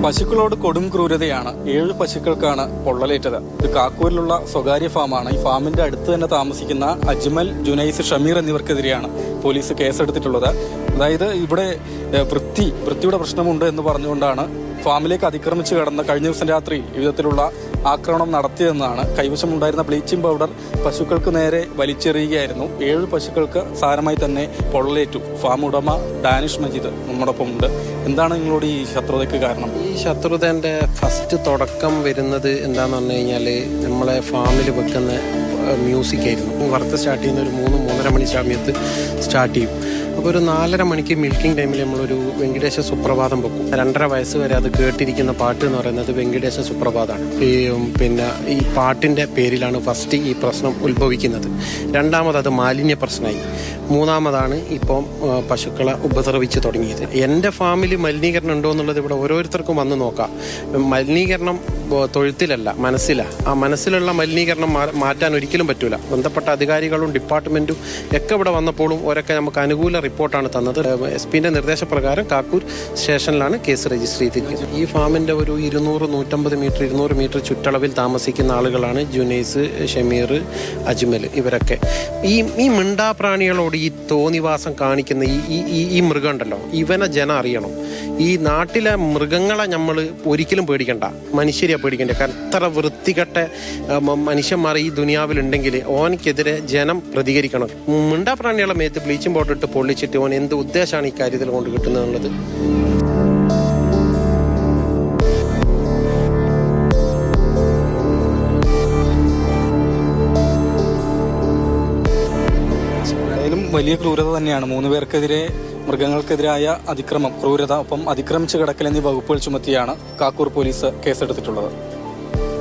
പശുക്കളോട് കൊടും ക്രൂരതയാണ്. 7 പശുക്കൾക്കാണ് പൊള്ളലേറ്റത്. ഇത് കാക്കൂരിലുള്ള സ്വകാര്യ ഫാമാണ്. ഈ ഫാമിന്റെ അടുത്ത് തന്നെ താമസിക്കുന്ന അജ്മൽ, ജുനൈസ്, ഷമീർ എന്നിവർക്കെതിരെയാണ് പോലീസ് കേസെടുത്തിട്ടുള്ളത്. അതായത് ഇവിടെ വൃത്തിയുടെ പ്രശ്നമുണ്ട് എന്ന് പറഞ്ഞുകൊണ്ടാണ് ഫാമിലേക്ക് അതിക്രമിച്ച് കടന്ന് കഴിഞ്ഞ ദിവസം രാത്രി വിധത്തിലുള്ള ആക്രമണം നടത്തിയതെന്നാണ്. കൈവശമുണ്ടായിരുന്ന ബ്ലീച്ചിങ് പൗഡർ പശുക്കൾക്ക് നേരെ വലിച്ചെറിയുകയായിരുന്നു. 7 പശുക്കൾക്ക് സാരമായി തന്നെ പൊള്ളലേറ്റു. ഫാം ഉടമ ഡാനിഷ് മജീദ് നമ്മോടൊപ്പം ഉണ്ട്. എന്താണ് നിങ്ങളോട് ഈ ശത്രുതയ്ക്ക് കാരണം? ഈ ശത്രുതൻ്റെ ഫസ്റ്റ് തുടക്കം വരുന്നത് എന്താണെന്ന് പറഞ്ഞു കഴിഞ്ഞാൽ നമ്മളെ ഫാമിൽ വെക്കുന്ന മ്യൂസിക് ആയിരുന്നു. വറുത്ത് സ്റ്റാർട്ട് ചെയ്യുന്ന ഒരു 3-3:30 മണി സമയത്ത് സ്റ്റാർട്ട് ചെയ്യും. അപ്പോൾ ഒരു 4:30 മണിക്ക് മിൽക്കിംഗ് ടൈമിൽ നമ്മളൊരു വെങ്കിടേശ സുപ്രഭാതം വെക്കും. 2.5 വയസ്സ് വരെ അത് കേട്ടിരിക്കുന്ന പാട്ട് എന്ന് പറയുന്നത് വെങ്കിടേശ സുപ്രഭാതമാണ്. പിന്നെ ഈ പാട്ടിൻ്റെ പേരിലാണ് ഫസ്റ്റ് ഈ പ്രശ്നം ഉത്ഭവിക്കുന്നത്. രണ്ടാമത് അത് മാലിന്യ പ്രശ്നമായി. മൂന്നാമതാണ് ഇപ്പം പശുക്കളെ ഉപദ്രവിച്ച് തുടങ്ങിയത്. എൻ്റെ ഫാമിൽ മലിനീകരണം ഉണ്ടോ എന്നുള്ളത് ഇവിടെ ഓരോരുത്തർക്കും വന്ന് നോക്കാം. മലിനീകരണം തൊഴുത്തിലല്ല, മനസ്സിലാണ്. ആ മനസ്സിലുള്ള മലിനീകരണം മാറ്റാൻ ഒരിക്കലും പറ്റൂല. ബന്ധപ്പെട്ട അധികാരികളും ഡിപ്പാർട്ട്മെൻറ്റും ഒക്കെ ഇവിടെ വന്നപ്പോഴും ഓരൊക്കെ നമുക്ക് അനുകൂല റിപ്പോർട്ടാണ് തന്നത്. SP-ൻ്റെ നിർദ്ദേശപ്രകാരം കാക്കൂർ സ്റ്റേഷനിലാണ് കേസ് രജിസ്റ്റർ ചെയ്തിരിക്കുന്നത്. ഈ ഫാമിൻ്റെ ഒരു 200 മീറ്റർ ചുറ്റളവിൽ താമസിക്കുന്ന ആളുകളാണ് ജുനൈസ്, ഷമീർ, അജ്മൽ. ഇവരൊക്കെ ഈ മിണ്ടാപ്രാണികളോട് ഈ തോന്നിവാസം കാണിക്കുന്ന ഈ മൃഗം ഉണ്ടല്ലോ, ഇവനെ ജനം അറിയണം. ഈ നാട്ടിലെ മൃഗങ്ങളെ നമ്മൾ ഒരിക്കലും പേടിക്കണ്ട, മനുഷ്യരെ പേടിക്കണ്ട. കാരണം എത്ര വൃത്തികെട്ട മനുഷ്യന്മാർ ഈ ദുനിയാവിലുണ്ടെങ്കിൽ ഓനക്കെതിരെ ജനം പ്രതികരിക്കണം. മിണ്ടാപ്രാണികളെ മേത്ത് ബ്ലീച്ചിങ് പൗഡർ ഇട്ട് പൊള്ളിച്ചിട്ട് ഓൻ എന്ത് ഉദ്ദേശമാണ് ഈ കാര്യത്തിൽ കൊണ്ട് കിട്ടുന്നത്? വലിയ ക്രൂരത തന്നെയാണ്. 3 പേർക്കെതിരെ മൃഗങ്ങൾക്കെതിരായ അതിക്രമം, ക്രൂരത, ഒപ്പം അതിക്രമിച്ച് കിടക്കൽ എന്നീ വകുപ്പുകൾ ചുമത്തിയാണ് കാക്കൂർ പോലീസ് കേസെടുത്തിട്ടുള്ളത്.